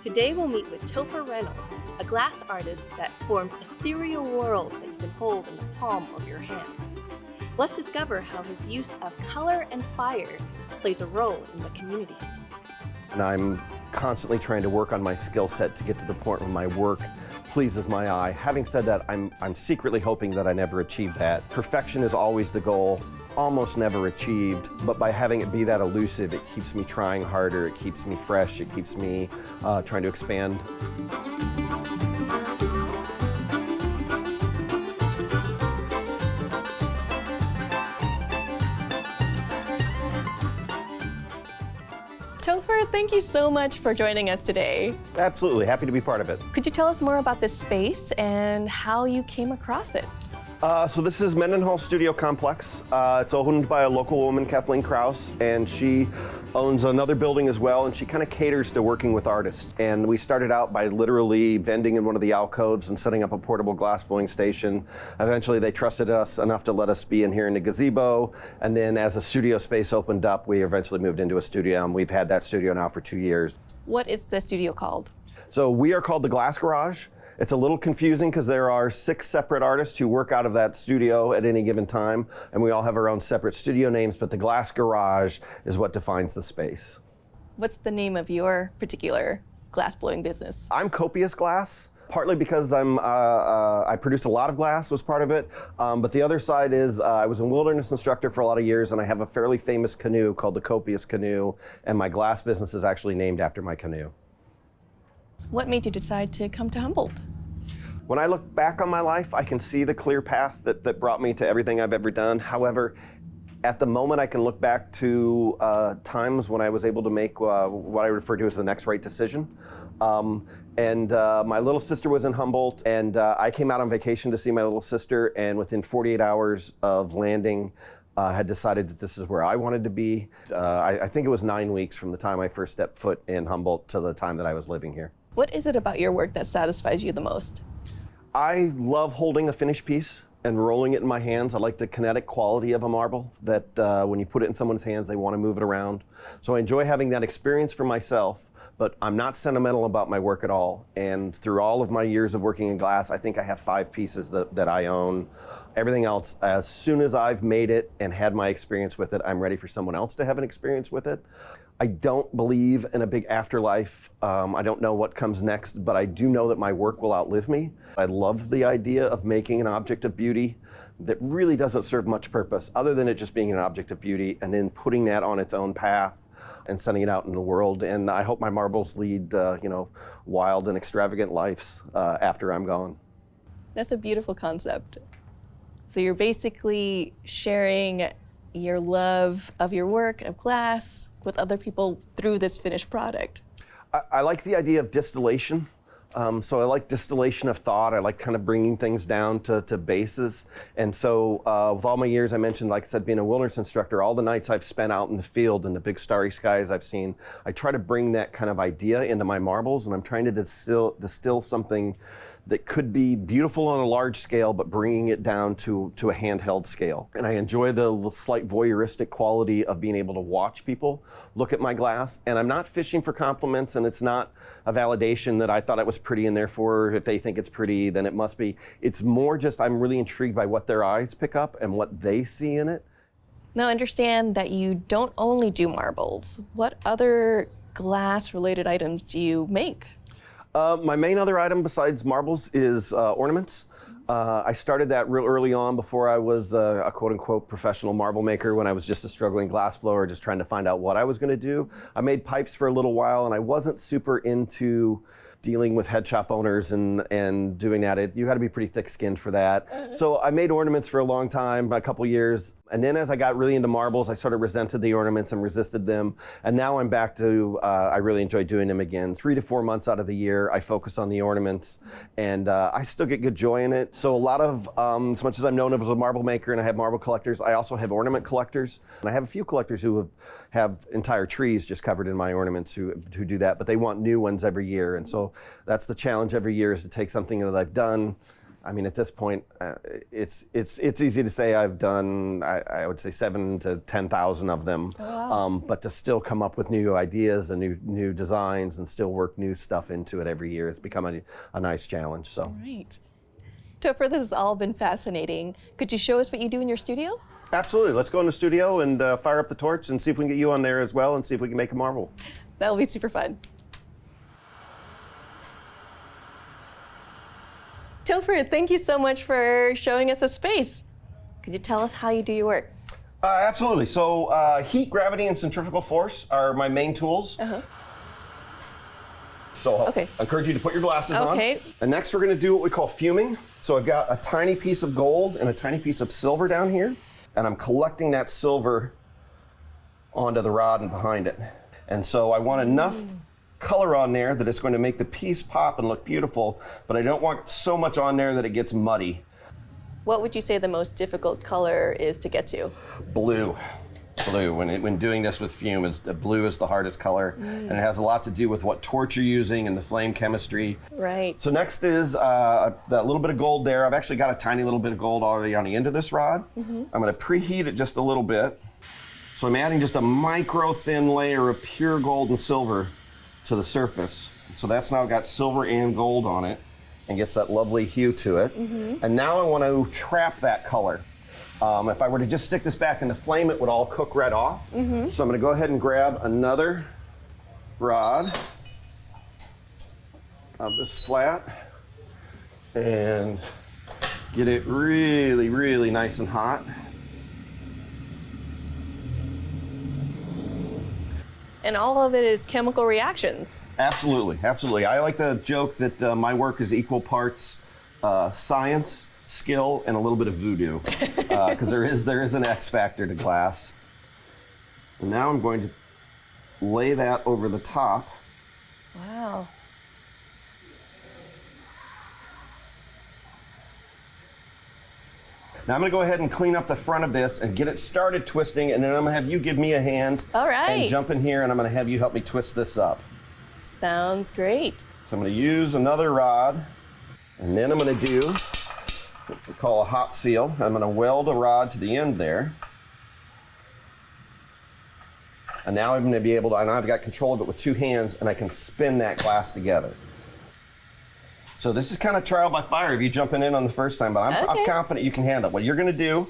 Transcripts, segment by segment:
Today we'll meet with Topher Reynolds, a glass artist that forms ethereal worlds that you can hold in the palm of your hand. Let's discover how his use of color and fire plays a role in the community. And I'm constantly trying to work on my skill set to get to the point where my work pleases my eye. Having said that, I'm secretly hoping that I never achieve that. Perfection is always the goal, almost never achieved, but by having it be that elusive, it keeps me trying harder, it keeps me fresh, it keeps me trying to expand. Topher, thank you so much for joining us today. Absolutely, happy to be part of it. Could you tell us more about this space and how you came across it? So this is Mendenhall Studio Complex. It's owned by a local woman, Kathleen Kraus, and she owns another building as well, and she kind of caters to working with artists. And we started out by literally vending in one of the alcoves and setting up a portable glass blowing station. Eventually they trusted us enough to let us be in here in the gazebo, and then as a studio space opened up, we eventually moved into a studio, and we've had that studio now for 2 years. What is the studio called? So we are called the Glass Garage. It's a little confusing because there are 6 separate artists who work out of that studio at any given time, and we all have our own separate studio names, but the Glass Garage is what defines the space. What's the name of your particular glass blowing business? I'm Copious Glass, partly because I produce a lot of glass was part of it, but the other side is I was a wilderness instructor for a lot of years, and I have a fairly famous canoe called the Copious Canoe, and my glass business is actually named after my canoe. What made you decide to come to Humboldt? When I look back on my life, I can see the clear path that brought me to everything I've ever done. However, at the moment, I can look back to times when I was able to make what I refer to as the next right decision. My little sister was in Humboldt, and I came out on vacation to see my little sister, and within 48 hours of landing, had decided that this is where I wanted to be. I think it was 9 weeks from the time I first stepped foot in Humboldt to the time that I was living here. What is it about your work that satisfies you the most? I love holding a finished piece and rolling it in my hands. I like the kinetic quality of a marble, that when you put it in someone's hands, they want to move it around. So I enjoy having that experience for myself, but I'm not sentimental about my work at all. And through all of my years of working in glass, I think I have 5 pieces that I own. Everything else, as soon as I've made it and had my experience with it, I'm ready for someone else to have an experience with it. I don't believe in a big afterlife. I don't know what comes next, but I do know that my work will outlive me. I love the idea of making an object of beauty that really doesn't serve much purpose other than it just being an object of beauty, and then putting that on its own path and sending it out in the world. And I hope my marbles lead wild and extravagant lives after I'm gone. That's a beautiful concept. So you're basically sharing your love of your work, of glass, with other people through this finished product. I like the idea of distillation. So I like distillation of thought. I like kind of bringing things down to bases. And so with all my years, I mentioned, like I said, being a wilderness instructor, all the nights I've spent out in the field and the big starry skies I've seen, I try to bring that kind of idea into my marbles, and I'm trying to distill something that could be beautiful on a large scale, but bringing it down to a handheld scale. And I enjoy the slight voyeuristic quality of being able to watch people look at my glass. And I'm not fishing for compliments, and it's not a validation that I thought it was pretty and therefore if they think it's pretty, then it must be. It's more just I'm really intrigued by what their eyes pick up and what they see in it. Now understand that you don't only do marbles. What other glass-related items do you make? My main other item besides marbles is ornaments. I started that real early on before I was a quote-unquote professional marble maker, when I was just a struggling glass blower just trying to find out what I was going to do. I made pipes for a little while, and I wasn't super into dealing with head shop owners and doing that. You had to be pretty thick-skinned for that. So I made ornaments for a long time, a couple years. And then as I got really into marbles, I sort of resented the ornaments and resisted them. And now I'm back to, I really enjoy doing them again. 3 to 4 months out of the year, I focus on the ornaments, and I still get good joy in it. So a lot of, as much as I'm known as a marble maker and I have marble collectors, I also have ornament collectors. And I have a few collectors who have entire trees just covered in my ornaments who do that, but they want new ones every year. And so that's the challenge every year, is to take something that I've done, I mean, at this point, it's easy to say I've done, I would say 7,000 to 10,000 of them. Oh, wow. But to still come up with new ideas and new designs and still work new stuff into it every year, it's become a nice challenge. So. Right. Topher, this has all been fascinating. Could you show us what you do in your studio? Absolutely. Let's go in the studio and fire up the torch and see if we can get you on there as well and see if we can make a marble. That'll be super fun. Topher, thank you so much for showing us the space. Could you tell us how you do your work? Absolutely. So heat, gravity, and centrifugal force are my main tools. So Okay. I encourage you to put your glasses on. Okay. And next we're going to do what we call fuming. So I've got a tiny piece of gold and a tiny piece of silver down here. And I'm collecting that silver onto the rod and behind it. And so I want enough color on there that it's going to make the piece pop and look beautiful, but I don't want so much on there that it gets muddy. What would you say the most difficult color is to get to? Blue. Blue. When doing this with fume, blue is the hardest color, and it has a lot to do with what torch you're using and the flame chemistry. Right. So next is that little bit of gold there. I've actually got a tiny little bit of gold already on the end of this rod. I'm going to preheat it just a little bit. So I'm adding just a micro thin layer of pure gold and silver to the surface. So that's now got silver and gold on it and gets that lovely hue to it. And now I want to trap that color. If I were to just stick this back in the flame, it would all cook right off. So I'm going to go ahead and grab another rod of this flat and get it really, really nice and hot. And all of it is chemical reactions. Absolutely, absolutely. I like to joke that my work is equal parts science, skill, and a little bit of voodoo, because there is an X factor to glass. And now I'm going to lay that over the top. Wow. Now I'm going to go ahead and clean up the front of this and get it started twisting, and then I'm going to have you give me a hand. All right. And jump in here, and I'm going to have you help me twist this up. Sounds great. So I'm going to use another rod, and then I'm going to do what we call a hot seal. I'm going to weld a rod to the end there. And now I'm going to be able to, and I've got control of it with two hands, and I can spin that glass together. So this is kind of trial by fire if you jumping in on the first time, but I'm confident you can handle it. What you're going to do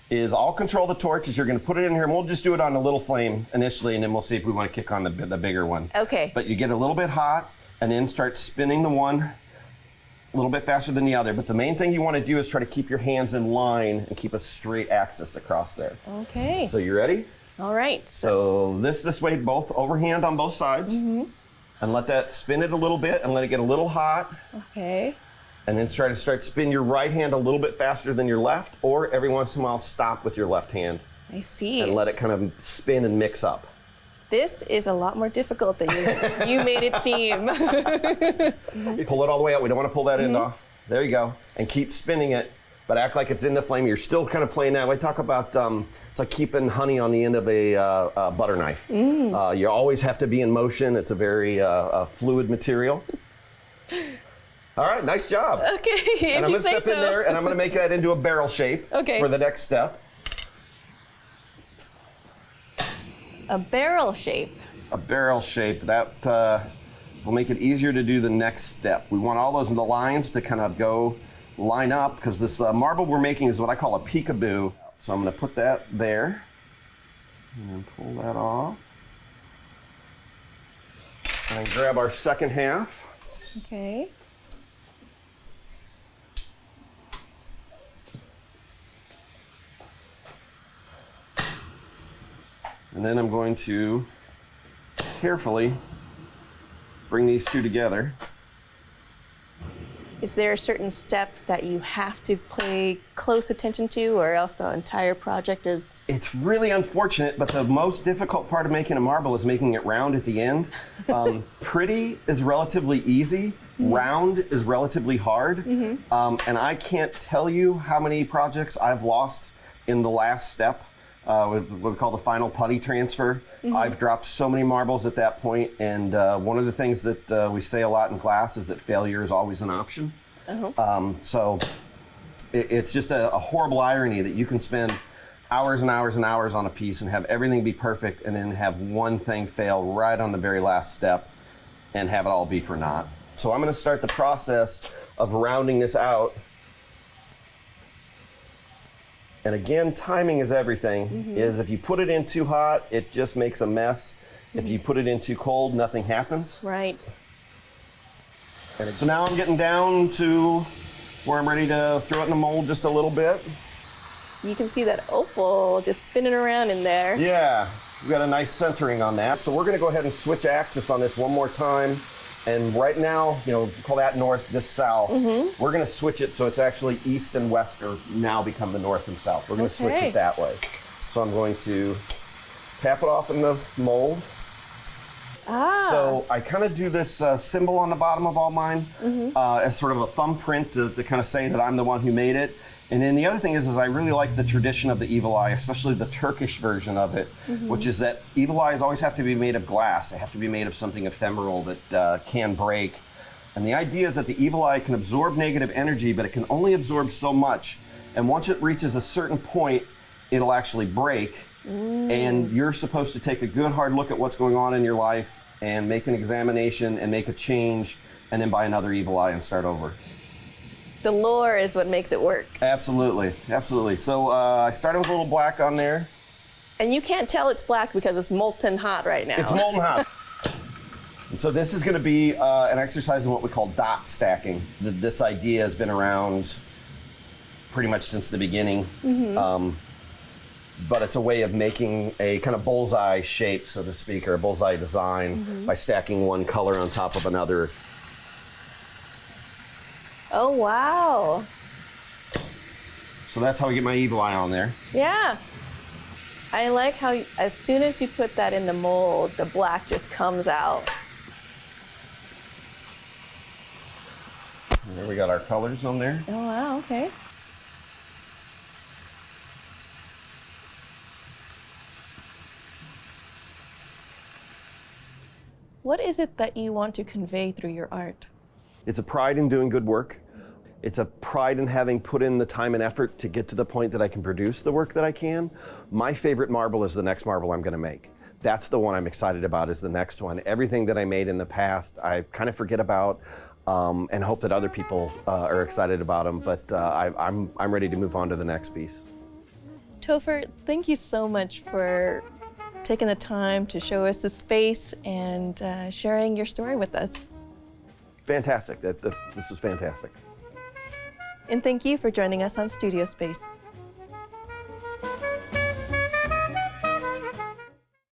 is I'll control the torch. You're going to put it in here, and we'll just do it on a little flame initially, and then we'll see if we want to kick on the bigger one. Okay. But you get a little bit hot, and then start spinning the one a little bit faster than the other. But the main thing you want to do is try to keep your hands in line and keep a straight axis across there. Okay. So you ready? All right. So this way, both overhand on both sides. And let that spin it a little bit and let it get a little hot. Okay. And then try to spin your right hand a little bit faster than your left, or every once in a while stop with your left hand I see. and let it kind of spin and mix up. This is a lot more difficult than you made it seem. Pull it all the way out. We don't want to pull that end off. There you go. And keep spinning it, but act like it's in the flame. You're still kind of playing that. We talk about it's like keeping honey on the end of a butter knife. You always have to be in motion. It's a very fluid material. All right, nice job. Okay, And I'm if going you to step say in there, and I'm going to make that into a barrel shape Okay. for the next step. A barrel shape. A barrel shape, that will make it easier to do the next step. We want all those lines to kind of line up, because this marble we're making is what I call a peekaboo. So I'm going to put that there and then pull that off. And grab our second half. Okay. And then I'm going to carefully bring these two together. Is there a certain step that you have to pay close attention to, or else the entire project is... It's really unfortunate, but the most difficult part of making a marble is making it round at the end. Pretty is relatively easy. Round is relatively hard. And I can't tell you how many projects I've lost in the last step, with what we call the final putty transfer. I've dropped so many marbles at that point, and one of the things that we say a lot in class is that failure is always an option. So it's just a horrible irony that you can spend hours and hours and hours on a piece and have everything be perfect and then have one thing fail right on the very last step and have it all be for naught. So I'm going to start the process of rounding this out. And again, timing is everything. Is if you put it in too hot, it just makes a mess. If you put it in too cold, nothing happens. Right. And so now I'm getting down to where I'm ready to throw it in the mold just a little bit. You can see that opal just spinning around in there. Yeah, we got a nice centering on that. So we're going to go ahead and switch axis on this one more time. And right now, call that north, this south. We're going to switch it so it's actually east and west are now become the north and south. We're going to switch Okay. it that way. So I'm going to tap it off in the mold. Ah. So I kind of do this symbol on the bottom of all mine as sort of a thumbprint to kind of say that I'm the one who made it. And then the other thing is I really like the tradition of the evil eye, especially the Turkish version of it, which is that evil eyes always have to be made of glass. They have to be made of something ephemeral that can break. And the idea is that the evil eye can absorb negative energy, but it can only absorb so much. And once it reaches a certain point, it'll actually break. And you're supposed to take a good hard look at what's going on in your life and make an examination and make a change and then buy another evil eye and start over. The lore is what makes it work. Absolutely, absolutely. So I started with a little black on there. And you can't tell it's black because it's molten hot right now. It's molten hot. And so this is going to be an exercise in what we call dot stacking. This idea has been around pretty much since the beginning. But it's a way of making a kind of bullseye shape, so to speak, or a bullseye design by stacking one color on top of another. Oh, wow. So that's how I get my evil eye on there. Yeah. I like how as soon as you put that in the mold, the black just comes out. And there we got our colors on there. Oh, wow, okay. What is it that you want to convey through your art? It's a pride in doing good work. It's a pride in having put in the time and effort to get to the point that I can produce the work that I can. My favorite marble is the next marble I'm going to make. That's the one I'm excited about, is the next one. Everything that I made in the past, I kind of forget about and hope that other people are excited about them, but I'm ready to move on to the next piece. Topher, thank you so much for taking the time to show us the space and sharing your story with us. Fantastic. This was fantastic. And thank you for joining us on Studio Space.